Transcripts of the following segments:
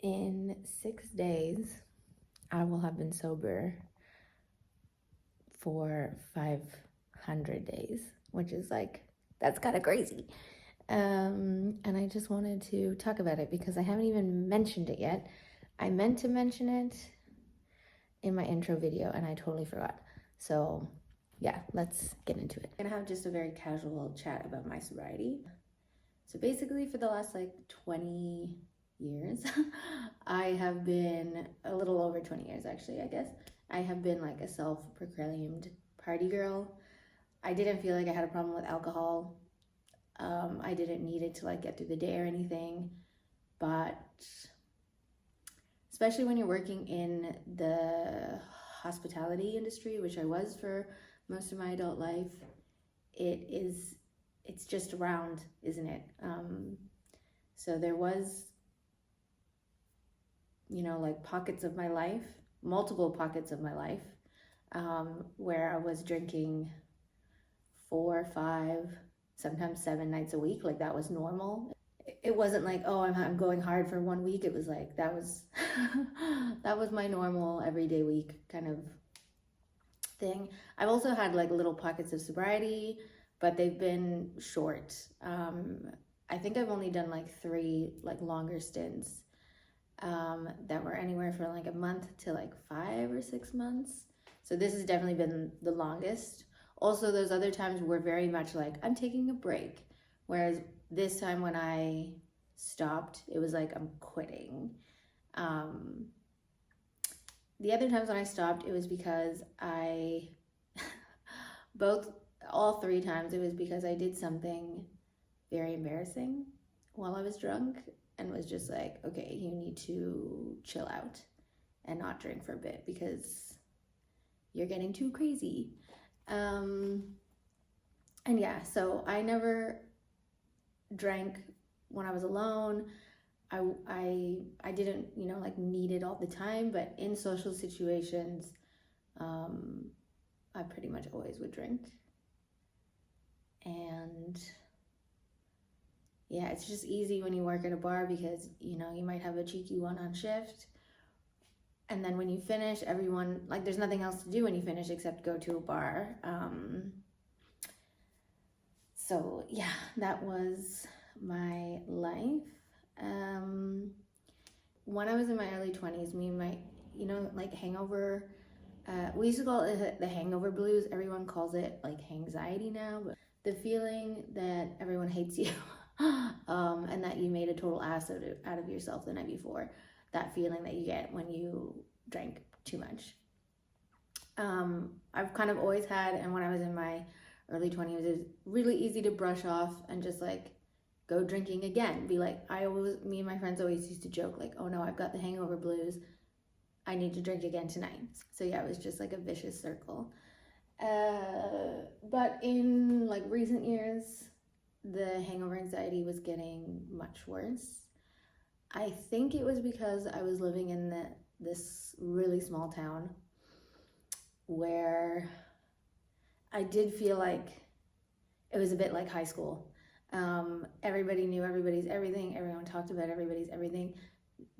In 6 days, I will have been sober for 500 days, which is like, that's kind of crazy. And I just wanted to talk about it because I haven't even mentioned it yet. I meant to mention it in my intro video and I totally forgot. So yeah, let's get into it. I'm gonna have just a very casual chat about my sobriety. So basically for the last like 20 years, I have been a little over 20 years actually, I guess. I have been like a self-proclaimed party girl. I didn't feel like I had a problem with alcohol. I didn't need it to like get through the day or anything, but especially when you're working in the hospitality industry, which I was for most of my adult life, it's just around, isn't it? So there was, like pockets of my life, multiple pockets of my life, where I was drinking 4, 5, sometimes 7 nights a week. Like that was normal. It wasn't like, oh, I'm going hard for 1 week. It was like, that was, that was my normal everyday week kind of thing. I've also had like little pockets of sobriety, but they've been short. I think I've only done like 3 like longer stints that were anywhere from like a month to like 5 or 6 months. So this has definitely been the longest. Also, those other times were very much like, I'm taking a break. Whereas this time when I stopped, it was like, I'm quitting. The other times when I stopped, it was because all 3 times, it was because I did something very embarrassing while I was drunk and was just like, okay, you need to chill out and not drink for a bit because you're getting too crazy. And yeah, so I never drank when I was alone. I didn't, like need it all the time, but in social situations, I pretty much always would drink. And yeah, it's just easy when you work at a bar because, you might have a cheeky one on shift. And then when you finish, everyone, like there's nothing else to do when you finish except go to a bar. So yeah, that was my life. When I was in my early 20s, me and my, like hangover, we used to call it the hangover blues. Everyone calls it like hangxiety now, but the feeling that everyone hates you and that you made a total ass out of yourself the night before, that feeling that you get when you drank too much. I've kind of always had, and when I was in my early 20s, it was really easy to brush off and just like go drinking again. Be like, me and my friends always used to joke like, oh no, I've got the hangover blues. I need to drink again tonight. So yeah, it was just like a vicious circle. But in like recent years, the hangover anxiety was getting much worse. I think it was because I was living in this really small town where I did feel like it was a bit like high school. Everybody knew everybody's everything. Everyone talked about everybody's everything.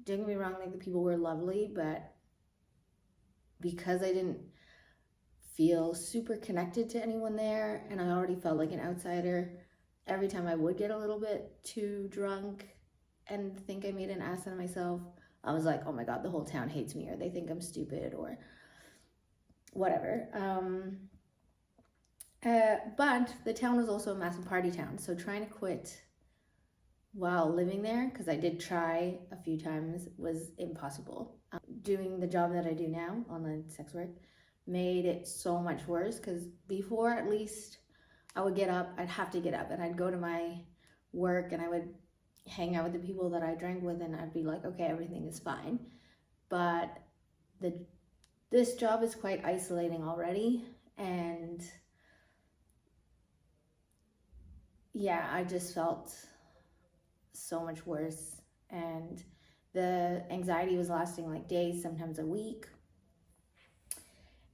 Don't get me wrong, like the people were lovely, but because I didn't feel super connected to anyone there and I already felt like an outsider, every time I would get a little bit too drunk and think I made an ass out of myself, I was like, oh my God, the whole town hates me, or they think I'm stupid, or whatever. But the town was also a massive party town, so trying to quit while living there, because I did try a few times, was impossible. Doing the job that I do now, online sex work, made it so much worse, because before, at least, I would get up, I'd have to get up, and I'd go to my work, and I would hang out with the people that I drank with, and I'd be like, okay, everything is fine. But this job is quite isolating already, and yeah, I just felt so much worse, and the anxiety was lasting like days, sometimes a week,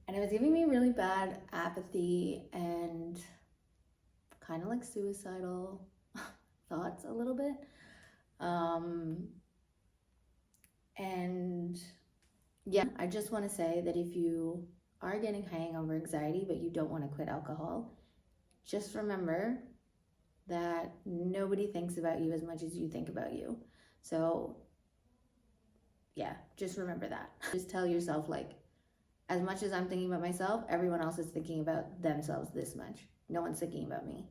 and it was giving me really bad apathy and kind of like suicidal thoughts a little bit. Yeah, I just want to say that if you are getting hangover anxiety, but you don't want to quit alcohol, just remember that nobody thinks about you as much as you think about you. So yeah, just remember that. Just tell yourself, like, as much as I'm thinking about myself, everyone else is thinking about themselves this much. No one's thinking about me.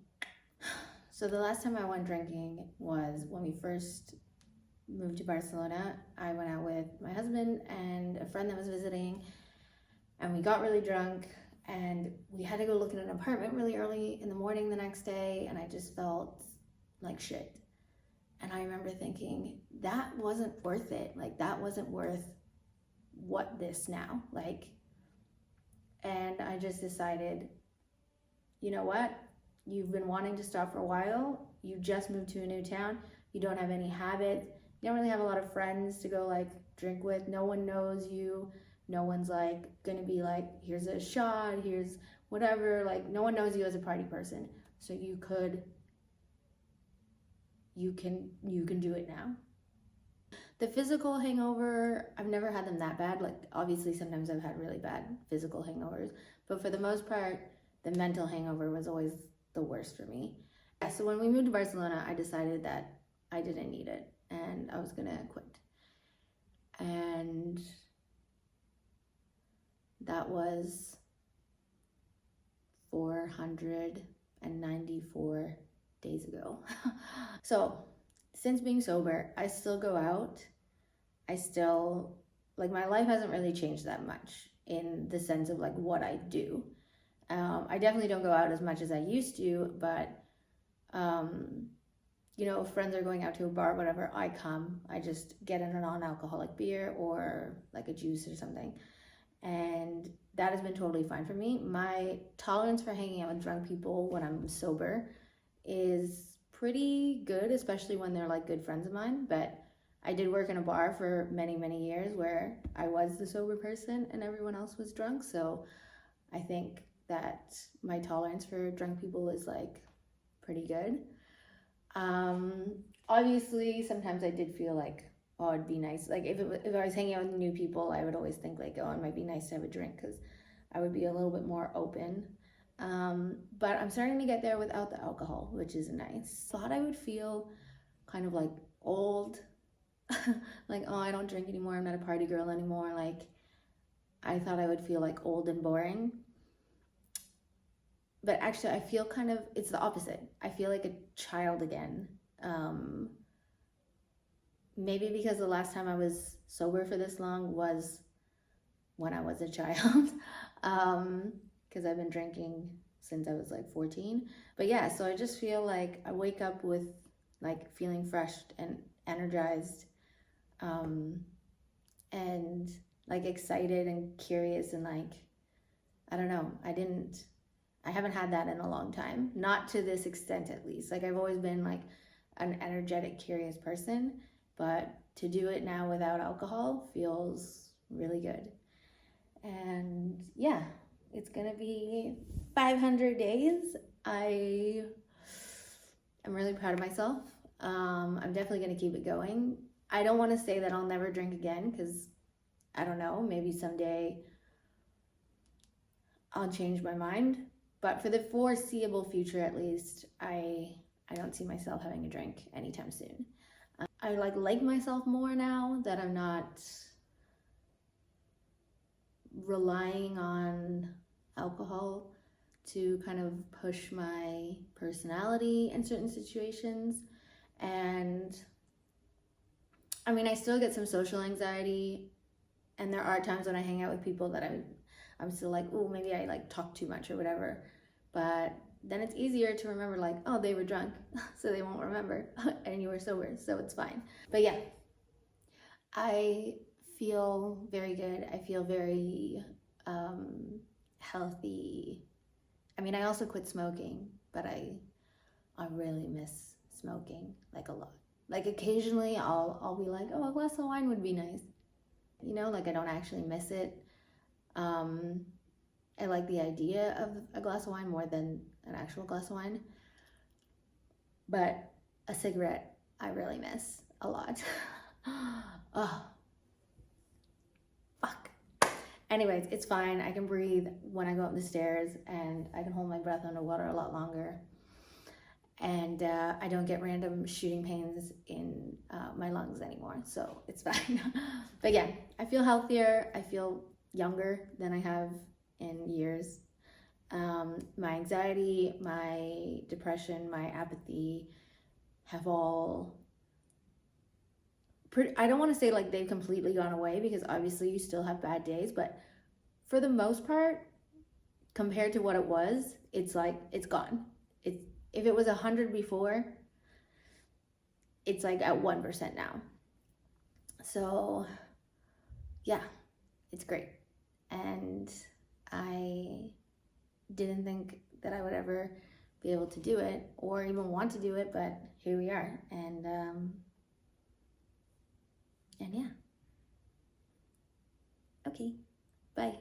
So the last time I went drinking was when we first moved to Barcelona. I went out with my husband and a friend that was visiting, and we got really drunk, and we had to go look at an apartment really early in the morning the next day, and I just felt like shit. And I remember thinking, that wasn't worth it. Like, that wasn't worth what this now. Like, and I just decided, you know what? You've been wanting to stop for a while. You just moved to a new town. You don't have any habits. You don't really have a lot of friends to go like drink with. No one knows you. No one's like gonna be like, here's a shot, here's whatever. Like, no one knows you as a party person. So you can do it now. The physical hangover, I've never had them that bad. Like, obviously sometimes I've had really bad physical hangovers, but for the most part, the mental hangover was always the worst for me. Yeah, so when we moved to Barcelona, I decided that I didn't need it and I was gonna quit. And that was 494 days ago. So since being sober, I still go out. I still, like, my life hasn't really changed that much in the sense of like what I do. I definitely don't go out as much as I used to, but you know, if friends are going out to a bar, whatever, I come. I just get in a non-alcoholic beer or like a juice or something. And that has been totally fine for me. My tolerance for hanging out with drunk people when I'm sober is pretty good, especially when they're like good friends of mine. But I did work in a bar for many, many years where I was the sober person and everyone else was drunk. So I think that my tolerance for drunk people is like pretty good. Obviously, sometimes I did feel like, oh, it'd be nice. Like if I was hanging out with new people, I would always think like, oh, it might be nice to have a drink because I would be a little bit more open. But I'm starting to get there without the alcohol, which is nice. Thought I would feel kind of like old, like, oh, I don't drink anymore. I'm not a party girl anymore. Like, I thought I would feel like old and boring. But actually, I feel kind of, it's the opposite. I feel like a child again. Maybe because the last time I was sober for this long was when I was a child. Because I've been drinking since I was like 14. But yeah, so I just feel like I wake up with like feeling fresh and energized, and like excited and curious, and like, I don't know, I haven't had that in a long time. Not to this extent, at least. Like, I've always been like an energetic, curious person, but to do it now without alcohol feels really good. And yeah, it's gonna be 500 days. I am really proud of myself. I'm definitely gonna keep it going. I don't want to say that I'll never drink again, because I don't know, maybe someday I'll change my mind. But for the foreseeable future, at least, I don't see myself having a drink anytime soon. I like myself more now that I'm not relying on alcohol to kind of push my personality in certain situations. And I mean, I still get some social anxiety, and there are times when I hang out with people that I'm still like, oh, maybe I like talk too much or whatever. But then it's easier to remember like, oh, they were drunk, so they won't remember, and you were sober, so it's fine. But yeah, I feel very good. I feel very healthy. I mean, I also quit smoking, but I really miss smoking like a lot. Like occasionally I'll be like, oh, a glass of wine would be nice. You know, like I don't actually miss it. I like the idea of a glass of wine more than an actual glass of wine. But a cigarette, I really miss a lot. Oh, fuck. anyways, it's fine. I can breathe when I go up the stairs, and I can hold my breath underwater a lot longer. And I don't get random shooting pains in my lungs anymore, so it's fine. But yeah, I feel healthier. I feel younger than I have in years. My anxiety, my depression, my apathy have all I don't want to say like they've completely gone away, because obviously you still have bad days, but for the most part, compared to what it was, it's like it's gone. If it was 100 before, it's like at 1% now. So yeah, it's great. And I didn't think that I would ever be able to do it or even want to do it, but here we are. And yeah. Okay, bye.